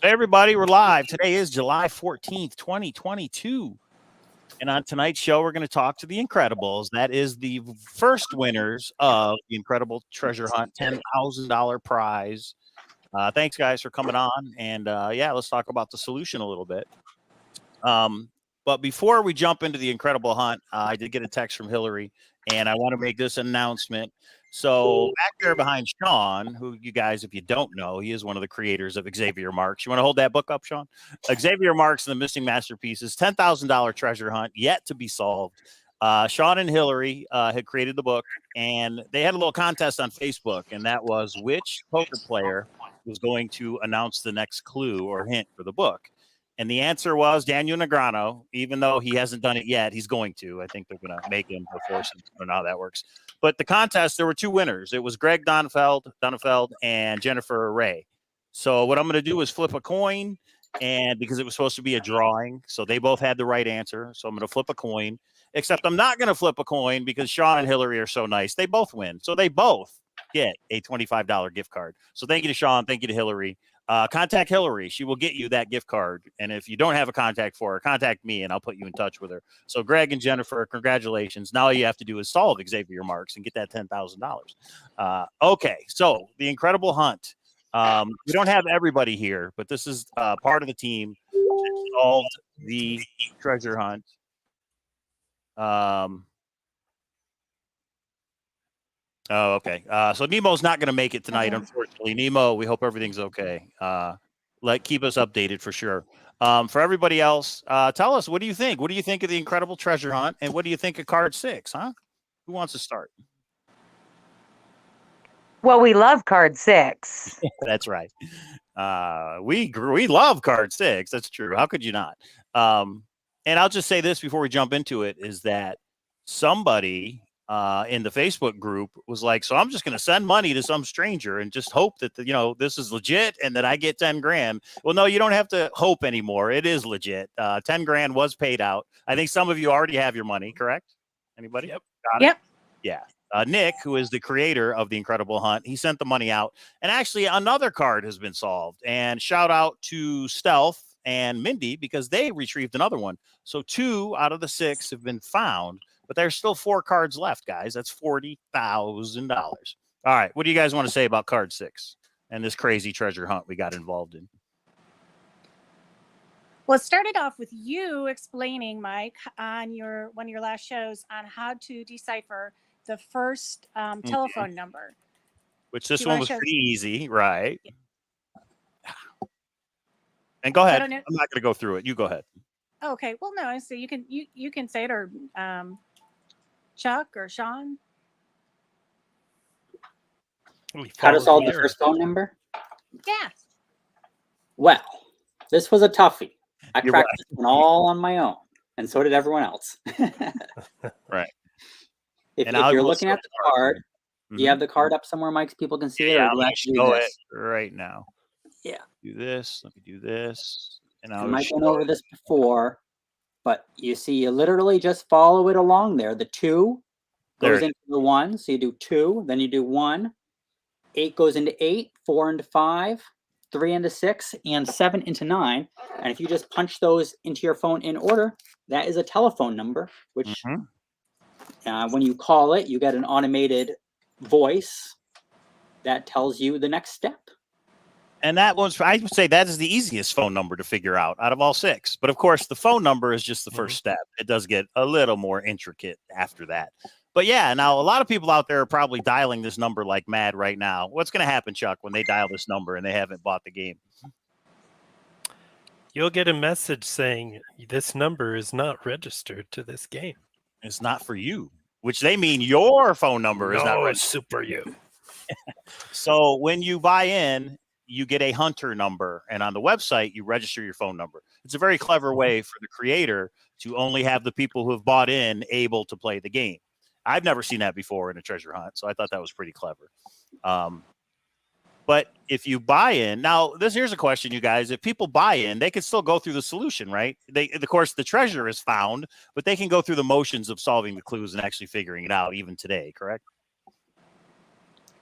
Hey, everybody, we're live. Today is July 14th, 2022. And on tonight's show, we're going to talk to the Incredibles. That is the first winners of the Incredible Treasure Hunt $10,000 prize. Thanks, guys, for coming on. And yeah, let's talk about the solution a little bit. But before we jump into the Incredible Hunt, I did get a text from Hillary, and I want to make this announcement. So back there behind Sean, who you guys, if you don't know, he is one of the creators of Xavier Marks. You want to hold that book up, Sean? Xavier Marks and the Missing Masterpieces, $10,000 treasure hunt yet to be solved. Sean and Hillary had created the book, and they had a little contest on Facebook, and that was which poker player was going to announce the next clue or hint for the book. And the answer was Daniel Negreanu. Even though he hasn't done it yet, he's going to. I think they're going to make him or force him. I don't know how that works. But the contest, there were two winners. It was Greg Donefeld and Jennifer Ray. So what I'm going to do is flip a coin, and because it was supposed to be a drawing, so they both had the right answer. So I'm going to flip a coin, except I'm not going to flip a coin because Sean and Hillary are so nice. They both win. So they both get a $25 gift card. So thank you to Sean. Thank you to Hillary. Contact Hillary. She will get you that gift card. And if you don't have a contact for her, contact me and I'll put you in touch with her. So Greg and Jennifer, congratulations. Now all you have to do is solve Xavier Marks and get that $10,000. Okay, so the Incredible Hunt. We don't have everybody here, but this is part of the team that solved the treasure hunt. Oh, okay. So Nemo's not going to make it tonight, unfortunately. Nemo, we hope everything's okay. Keep us updated for sure. For everybody else, tell us, what do you think? What do you think of the Incredible Treasure Hunt, and what do you think of Card 6, huh? Who wants to start? Well, we love Card 6. That's right. We love Card 6. That's true. How could you not? And I'll just say this before we jump into it, is that somebody in the Facebook group was like, so I'm just going to send money to some stranger and just hope that, this is legit and that I get 10 grand. Well, no, you don't have to hope anymore. It is legit. 10 grand was paid out. I think some of you already have your money, correct? Anybody? Yep. Got it? Yep. Yeah. Nick, who is the creator of the Incredible Hunt, he sent the money out. And actually another card has been solved. And shout out to Stealth and Mindy because they retrieved another one. So 2 out of the 6 have been found. But there's still 4 cards left, guys. That's $40,000. All right. What do you guys want to say about Card 6 and this crazy treasure hunt we got involved in? Well, it started off with you explaining, Mike, on one of your last shows on how to decipher the first telephone number. Which this one was pretty easy, right? Yeah. And go ahead. I'm not going to go through it. You go ahead. Okay. Well, no. So you can say it, or Chuck or Sean. How to solve the first phone number? Yeah. Well, this was a toughie. I cracked this one all on my own, and so did everyone else. Right. If you're looking at the card, do you have the card up somewhere, Mike, so people can see it? Yeah, I'll actually go it right now. Yeah. Do this. Let me do this. And I might went over this before, but you see, you literally just follow it along there. The 2 goes into the 1, so you do 2, then you do 1. 8 goes into 8, 4 into 5, 3 into 6, and 7 into 9. And if you just punch those into your phone in order, that is a telephone number, which when you call it, you get an automated voice that tells you the next step. And that was, I would say that is the easiest phone number to figure out of all 6. But of course, the phone number is just the first step. It does get a little more intricate after that. But yeah, now a lot of people out there are probably dialing this number like mad right now. What's going to happen, Chuck, when they dial this number and they haven't bought the game? You'll get a message saying this number is not registered to this game. It's not for you, which they mean your phone number is not registered. Super you. So when you buy in, you get a hunter number, and on the website, you register your phone number. It's a very clever way for the creator to only have the people who have bought in able to play the game. I've never seen that before in a treasure hunt, so I thought that was pretty clever. But if you buy in, now here's a question, you guys. If people buy in, they can still go through the solution, right? Of course, the treasure is found, but they can go through the motions of solving the clues and actually figuring it out even today, correct?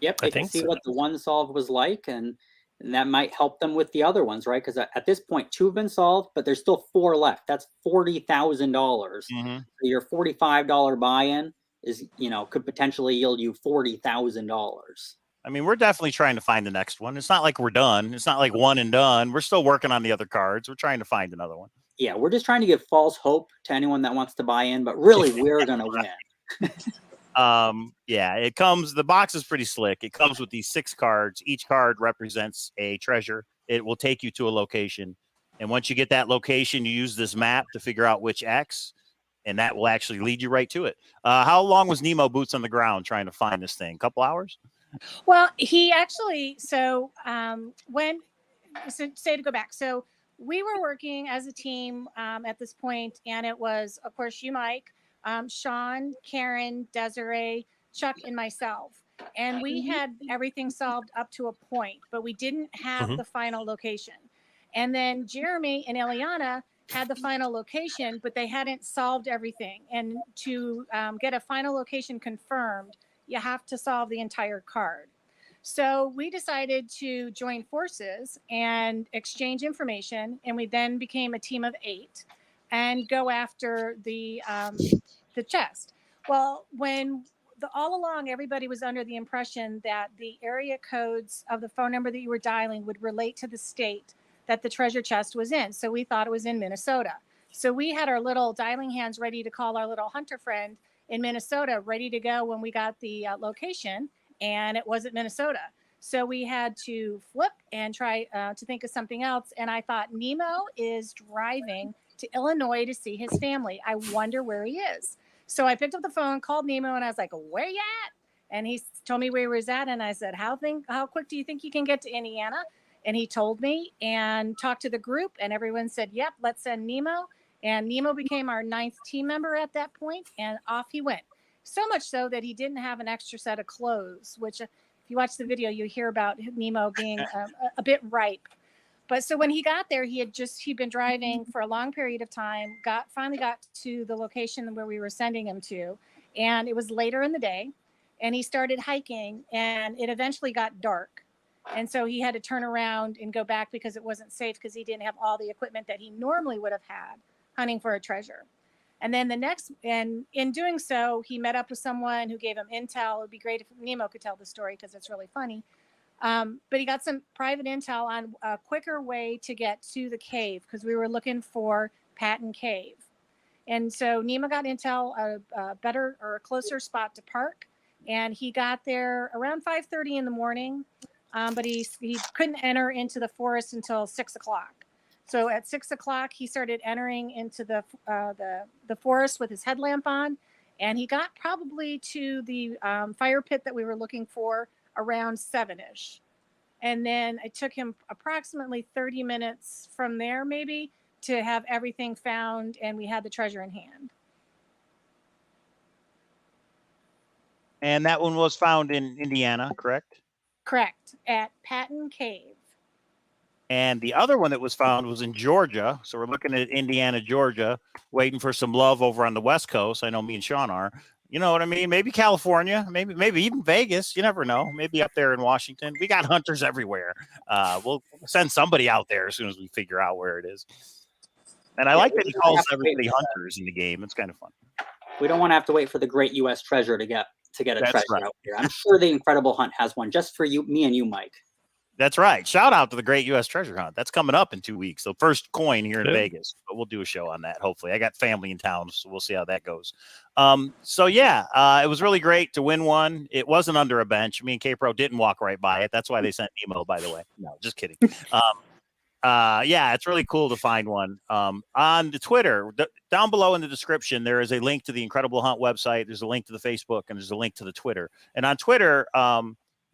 Yep, they can see what the one solve was like, and And that might help them with the other ones, right? Because at this point, 2 have been solved, but there's still 4 left. That's $40,000. Mhm. So your $45 buy-in is, could potentially yield you $40,000. I mean, we're definitely trying to find the next one. It's not like we're done. It's not like one and done. We're still working on the other cards. We're trying to find another one. Yeah, we're just trying to give false hope to anyone that wants to buy in, but really, we're gonna win. Yeah, it comes, the box is pretty slick. It comes with these 6 cards. Each card represents a treasure. It will take you to a location. And once you get that location, you use this map to figure out which X, and that will actually lead you right to it. How long was Nemo boots on the ground trying to find this thing? A couple hours? Well, he actually, so say to go back. So we were working as a team at this point, and it was, of course, you, Mike, Sean, Karen, Desiree, Chuck, and myself. And we had everything solved up to a point, but we didn't have the final location. And then Jeremy and Eliana had the final location, but they hadn't solved everything. And to get a final location confirmed, you have to solve the entire card. So we decided to join forces and exchange information, and we then became a team of 8 and go after the chest. Well, all along, everybody was under the impression that the area codes of the phone number that you were dialing would relate to the state that the treasure chest was in. So we thought it was in Minnesota. So we had our little dialing hands ready to call our little hunter friend in Minnesota, ready to go when we got the location, and it wasn't Minnesota. So we had to flip and try to think of something else. And I thought, Nemo is driving to Illinois to see his family. I wonder where he is. So I picked up the phone, called Nemo, and I was like, where you at? And he told me where he was at. And I said, how quick do you think you can get to Indiana? And he told me and talked to the group, and everyone said, yep, let's send Nemo. And Nemo became our 9th team member at that point, and off he went. So much so that he didn't have an extra set of clothes, which if you watch the video, you hear about Nemo being a bit ripe. But so when he got there, he'd been driving for a long period of time, finally got to the location where we were sending him to. And it was later in the day, and he started hiking, and it eventually got dark. And so he had to turn around and go back because it wasn't safe, because he didn't have all the equipment that he normally would have had hunting for a treasure. And then in doing so, he met up with someone who gave him intel. It would be great if Nemo could tell the story because it's really funny. But he got some private intel on a quicker way to get to the cave, because we were looking for Patton Cave. And so Nemo got intel, a better or a closer spot to park. And he got there around 5:30 in the morning, but he couldn't enter into the forest until 6 o'clock. So at 6 o'clock, he started entering into the forest with his headlamp on, and he got probably to the fire pit that we were looking for around 7-ish. And then it took him approximately 30 minutes from there, maybe, to have everything found, and we had the treasure in hand. And that one was found in Indiana, correct? Correct, at Patton Cave. And the other one that was found was in Georgia. So we're looking at Indiana, Georgia, waiting for some love over on the West Coast. I know me and Sean are. You know what I mean? Maybe California, maybe even Vegas. You never know. Maybe up there in Washington. We got hunters everywhere. We'll send somebody out there as soon as we figure out where it is. And I like that he calls everybody hunters in the game. It's kind of fun. We don't want to have to wait for the great U.S. treasure to get a That's treasure right. out here. I'm sure the Incredible Hunt has one just for you, me and you, Mike. That's right. Shout out to the Great U.S. Treasure Hunt. That's coming up in 2 weeks. So first coin here in Yeah. Vegas. But we'll do a show on that, hopefully. I got family in town, so we'll see how that goes. It was really great to win one. It wasn't under a bench. Me and K-Pro didn't walk right by it. That's why they sent Nemo, by the way. No, just kidding. It's really cool to find one. On the Twitter, down below in the description, there is a link to the Incredible Hunt website. There's a link to the Facebook, and there's a link to the Twitter. And on Twitter,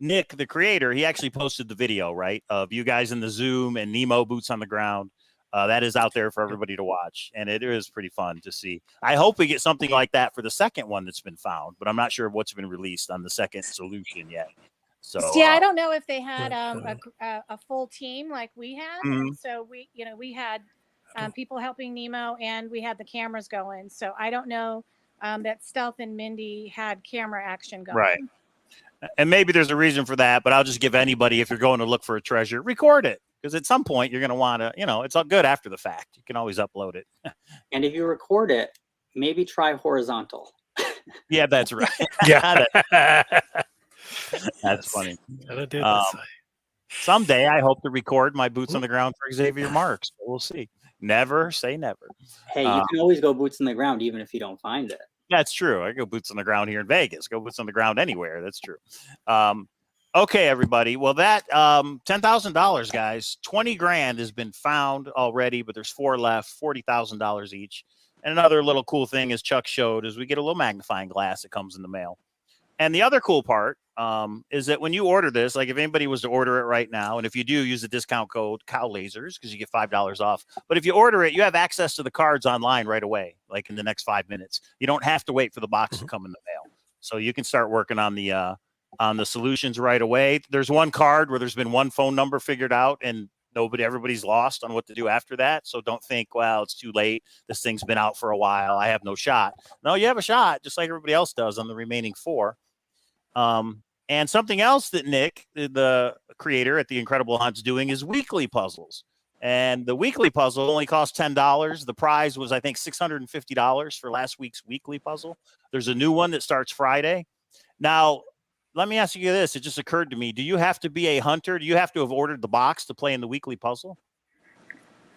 Nick, the creator, he actually posted the video, right, of you guys in the Zoom and Nemo boots on the ground. That is out there for everybody to watch, and it is pretty fun to see. I hope we get something like that for the second one that's been found, but I'm not sure what's been released on the second solution yet. So Yeah, I don't know if they had a full team like we had. Mhm. So we had people helping Nemo, and we had the cameras going. So I don't know that Stealth and Mindy had camera action going. Right. And maybe there's a reason for that, but I'll just give anybody, if you're going to look for a treasure, record it. Because at some point you're going to want to, it's all good after the fact. You can always upload it. And if you record it, maybe try horizontal. Yeah, that's right. Yeah. That's funny. Gotta do this. Someday I hope to record my boots on the ground for Xavier Marks. We'll see. Never say never. Hey, you can always go boots on the ground even if you don't find it. That's true. I go boots on the ground here in Vegas. Go boots on the ground anywhere. That's true. Okay, everybody. Well, that $10,000, guys. 20 grand has been found already, but there's 4 left. $40,000 each. And another little cool thing, as Chuck showed, is we get a little magnifying glass that comes in the mail. And the other cool part is that when you order this, like if anybody was to order it right now, and if you do, use the discount code Cowlazars because you get $5 off. But if you order it, you have access to the cards online right away, like in the next 5 minutes. You don't have to wait for the box to come in the mail. So you can start working on the solutions right away. There's one card where there's been one phone number figured out, and everybody's lost on what to do after that. So don't think, well, it's too late. This thing's been out for a while. I have no shot. No, you have a shot, just like everybody else does on the remaining 4. And something else that Nick, the creator at The Incredible Hunt's doing is weekly puzzles. And the weekly puzzle only costs $10. The prize was, I think, $650 for last week's weekly puzzle. There's a new one that starts Friday. Now, let me ask you this. It just occurred to me. Do you have to be a hunter? Do you have to have ordered the box to play in the weekly puzzle?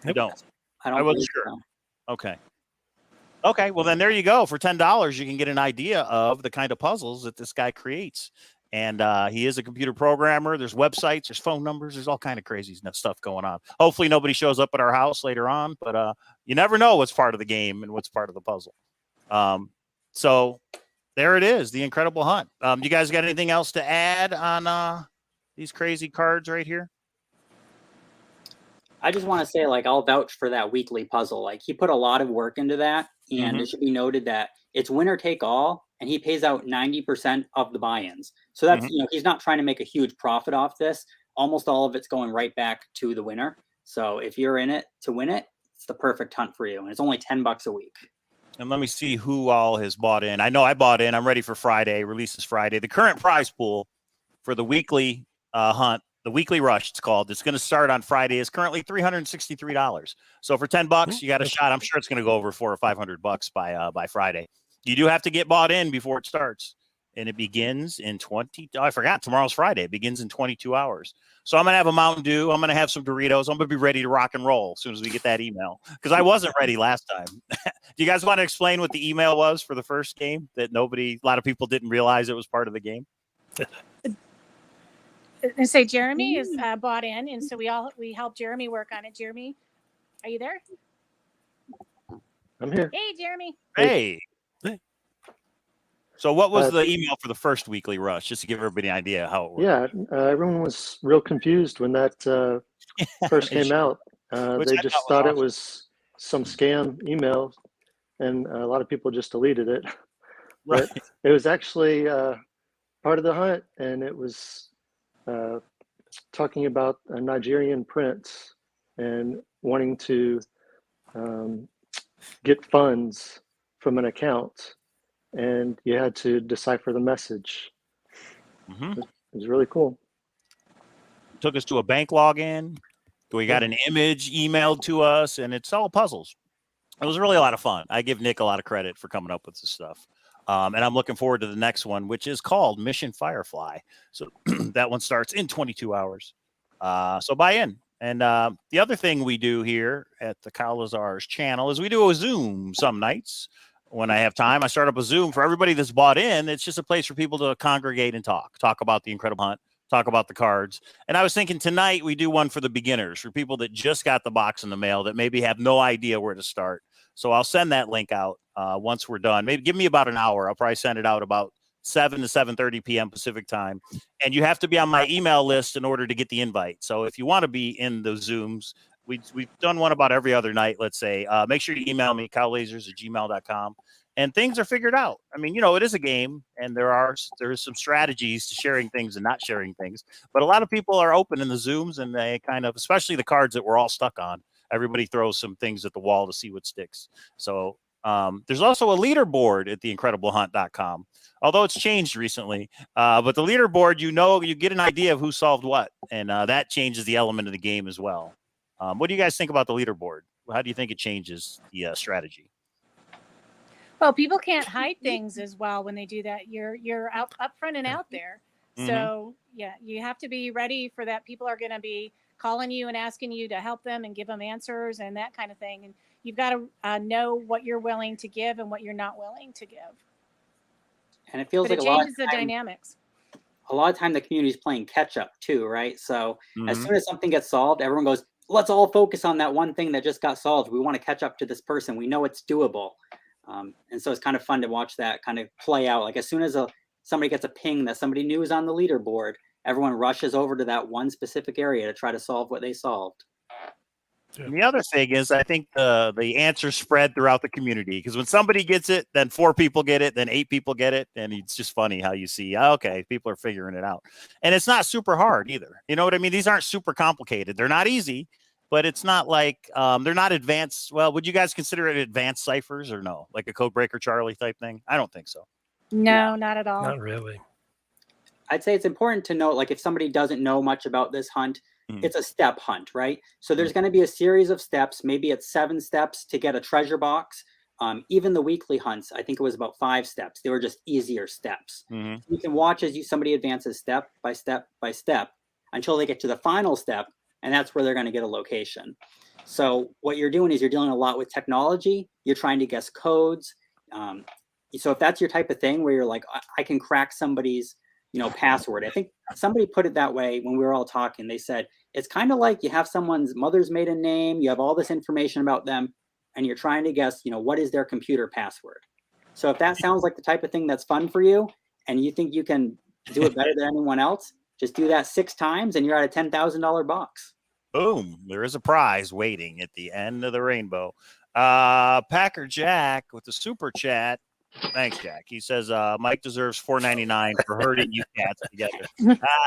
You don't. I wasn't sure. So. Okay. Okay, well, then there you go. For $10, you can get an idea of the kind of puzzles that this guy creates. And he is a computer programmer. There's websites, there's phone numbers, there's all kind of crazy stuff going on. Hopefully nobody shows up at our house later on, but you never know what's part of the game and what's part of the puzzle. So there it is, The Incredible Hunt. You guys got anything else to add on these crazy cards right here? I just want to say, I'll vouch for that weekly puzzle. He put a lot of work into that, and it should be noted that it's winner take all, and he pays out 90% of the buy-ins. So that's, he's not trying to make a huge profit off this. Almost all of it's going right back to the winner. So if you're in it to win it, it's the perfect hunt for you. And it's only $10 a week. And let me see who all has bought in. I know I bought in. I'm ready for Friday. Releases Friday. The current prize pool for the weekly hunt, the weekly rush, it's called. It's going to start on Friday. Is currently $363. So for $10, you got a shot. I'm sure it's going to go over $400 or $500 by Friday. You do have to get bought in before it starts, and it begins in I forgot, tomorrow's Friday. It begins in 22 hours. So I'm going to have a Mountain Dew. I'm going to have some Doritos. I'm going to be ready to rock and roll as soon as we get that email, because I wasn't ready last time. Do you guys want to explain what the email was for the first game that a lot of people didn't realize it was part of the game? And say Jeremy is bought in, and so we helped Jeremy work on it. Jeremy, are you there? I'm here. Hey, Jeremy. Hey. So what was the email for the first weekly rush, just to give everybody an idea how it worked? Yeah, everyone was real confused when that first came out. They just thought it was some scam email, and a lot of people just deleted it. Right. But it was actually part of the hunt, and it was talking about a Nigerian prince and wanting to get funds from an account, and you had to decipher the message. It was really cool. Took us to a bank login. We got an image emailed to us, and it's all puzzles. It was really a lot of fun. I give Nick a lot of credit for coming up with this stuff. And I'm looking forward to the next one, which is called Mission Firefly. So that one starts in 22 hours. So buy in. And the other thing we do here at the Cowlazars channel is we do a Zoom some nights. When I have time, I start up a Zoom for everybody that's bought in. It's just a place for people to congregate and talk about the Incredible Hunt, talk about the cards. And I was thinking tonight we do one for the beginners, for people that just got the box in the mail that maybe have no idea where to start. So I'll send that link out once we're done. Maybe give me about an hour. I'll probably send it out about 7 to 7:30 p.m. Pacific time. And you have to be on my email list in order to get the invite. So if you want to be in those Zooms, we've done one about every other night, let's say. Make sure you email me, cowlazars@gmail.com. And things are figured out. I mean, it is a game, and there's some strategies to sharing things and not sharing things. But a lot of people are open in the Zooms, and they kind of, especially the cards that we're all stuck on, everybody throws some things at the wall to see what sticks. So There's also a leaderboard at theincrediblehunt.com, although it's changed recently. But the leaderboard, you get an idea of who solved what, and that changes the element of the game as well. What do you guys think about the leaderboard? How do you think it changes the strategy? Well, people can't hide things as well when they do that. You're out up front and out there. So yeah, you have to be ready for that. People are going to be calling you and asking you to help them and give them answers and that kind of thing. And you've got to know what you're willing to give and what you're not willing to give. And it feels but like it a lot changes of time, the dynamics. A lot of time the community is playing catch up too, right? So as soon as something gets solved, everyone goes, let's all focus on that one thing that just got solved. We want to catch up to this person. We know it's doable. And so it's kind of fun to watch that kind of play out. Like as soon as somebody gets a ping that somebody new is on the leaderboard, everyone rushes over to that one specific area to try to solve what they solved. And the other thing is, I think the answers spread throughout the community, because when somebody gets it, then 4 people get it, then 8 people get it. And it's just funny how you see, okay, people are figuring it out. And it's not super hard either. You know what I mean? These aren't super complicated. They're not easy, but it's not like they're not advanced. Well, would you guys consider it advanced ciphers or no? Like a Codebreaker Charlie type thing? I don't think so. No, not at all. Not really. I'd say it's important to note, like if somebody doesn't know much about this hunt, it's a step hunt, right? So there's going to be a series of steps. Maybe it's 7 steps to get a treasure box. Even the weekly hunts, I think it was about 5 steps. They were just easier steps. You can watch as somebody advances step by step by step until they get to the final step, and that's where they're going to get a location. So what you're doing is you're dealing a lot with technology. You're trying to guess codes. So if that's your type of thing where you're like, I can crack somebody's password. I think somebody put it that way when we were all talking. They said, it's kind of like you have someone's mother's maiden name, you have all this information about them, and you're trying to guess, what is their computer password. So if that sounds like the type of thing that's fun for you, and you think you can do it better than anyone else, just do that 6 times and you're at a $10,000 box. Boom. There is a prize waiting at the end of the rainbow. Packer Jack with the super chat. Thanks, Jack. He says Mike deserves $4.99 for herding you cats together.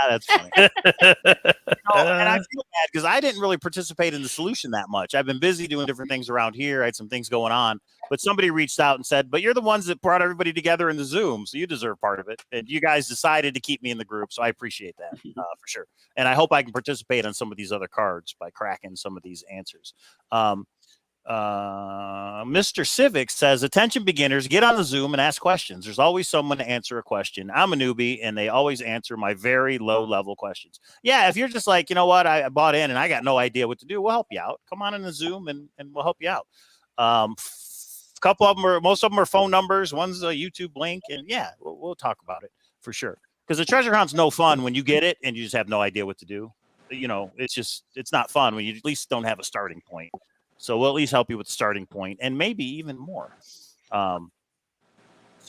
That's funny. And I feel bad because I didn't really participate in the solution that much. I've been busy doing different things around here. I had some things going on, but somebody reached out and said, but you're the ones that brought everybody together in the Zoom, so you deserve part of it. And you guys decided to keep me in the group, so I appreciate that for sure. And I hope I can participate on some of these other cards by cracking some of these answers. Mr. Civic says, attention beginners, get on the Zoom and ask questions. There's always someone to answer a question. I'm a newbie and they always answer my very low level questions. Yeah, if you're just like, you know what, I bought in and I got no idea what to do, we'll help you out. Come on in the Zoom and we'll help you out. Most of them are phone numbers. One's a YouTube link, and yeah, we'll talk about it for sure. Because the treasure hunt's no fun when you get it and you just have no idea what to do. It's not fun when you at least don't have a starting point. So we'll at least help you with the starting point and maybe even more. And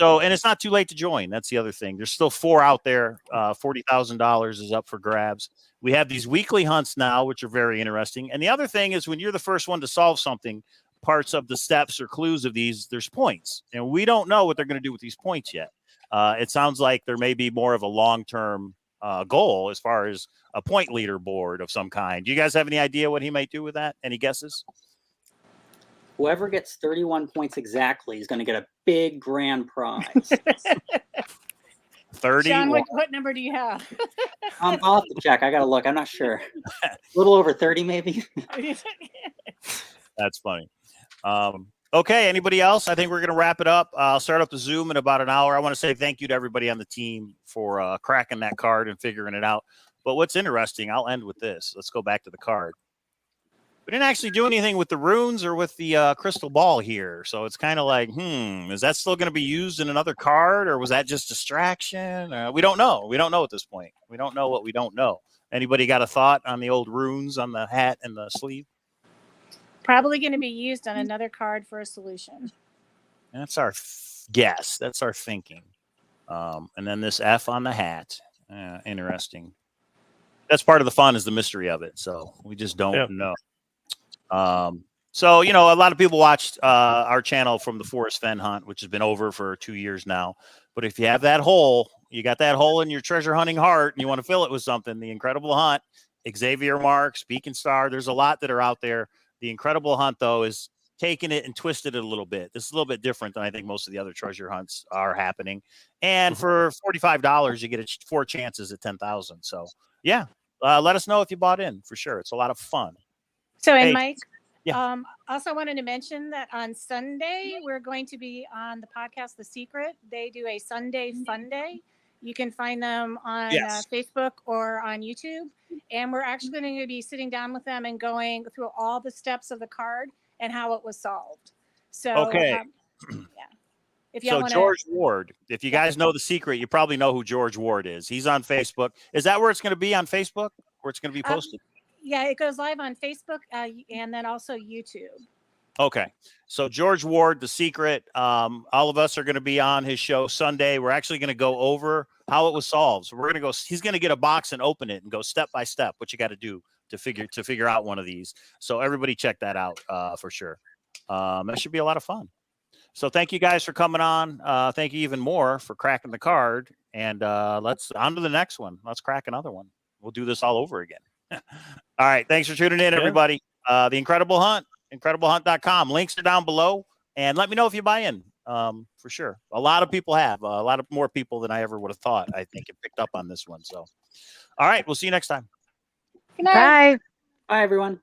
it's not too late to join. That's the other thing. There's still 4 out there. $40,000 is up for grabs. We have these weekly hunts now, which are very interesting. And the other thing is when you're the first one to solve something, parts of the steps or clues of these, there's points. And we don't know what they're going to do with these points yet. It sounds like there may be more of a long-term goal as far as a point leaderboard of some kind. Do you guys have any idea what he might do with that? Any guesses? Whoever gets 31 points exactly is going to get a big grand prize. 30. Sean, what number do you have? I'll have to check. I got to look. I'm not sure. A little over 30, maybe. That's funny. Okay. Anybody else? I think we're going to wrap it up. I'll start up the Zoom in about an hour. I want to say thank you to everybody on the team for cracking that card and figuring it out. But what's interesting, I'll end with this. Let's go back to the card. We didn't actually do anything with the runes or with the crystal ball here. So it's kind of like, is that still going to be used in another card, or was that just distraction? We don't know. We don't know at this point. We don't know what we don't know. Anybody got a thought on the old runes on the hat and the sleeve? Probably going to be used on another card for a solution. That's our guess. That's our thinking. And then this F on the hat. Interesting. That's part of the fun, is the mystery of it. So we just don't know. So, a lot of people watched our channel from the Forest Fen hunt, which has been over for 2 years now. But if you have that hole, you got that hole in your treasure hunting heart and you want to fill it with something, the Incredible Hunt, Xavier Marks, Beacon Star, there's a lot that are out there. The Incredible Hunt, though, is taken it and twisted it a little bit. This is a little bit different than I think most of the other treasure hunts are happening. And for $45, you get 4 chances at 10,000. So yeah, let us know if you bought in for sure. It's a lot of fun. So, and Hey, Mike, yeah. also wanted to mention that on Sunday, we're going to be on the podcast, The Secret. They do a Sunday Fun Day. You can find them on Facebook or on YouTube. And we're actually going to be sitting down with them and going through all the steps of the card and how it was solved. So, okay. Yeah. If So George Ward, if you guys know The Secret, you probably know who George Ward is. He's on Facebook. Is that where it's going to be on Facebook? Where it's going to be posted? Yeah, it goes live on Facebook and then also YouTube. Okay. So George Ward, The Secret, all of us are going to be on his show Sunday. We're actually going to go over how it was solved. So we're going to go, he's going to get a box and open it and go step by step what you got to do to figure out one of these. So everybody check that out for sure. That should be a lot of fun. So thank you guys for coming on. Thank you even more for cracking the card. And let's on to the next one. Let's crack another one. We'll do this all over again. All right. Thanks for tuning in, everybody. The Incredible Hunt, incrediblehunt.com. Links are down below. And let me know if you buy in for sure. A lot of people have. A lot of more people than I ever would have thought, I think, have picked up on this one. So, all right. We'll see you next time. Good night. Bye. Bye, everyone.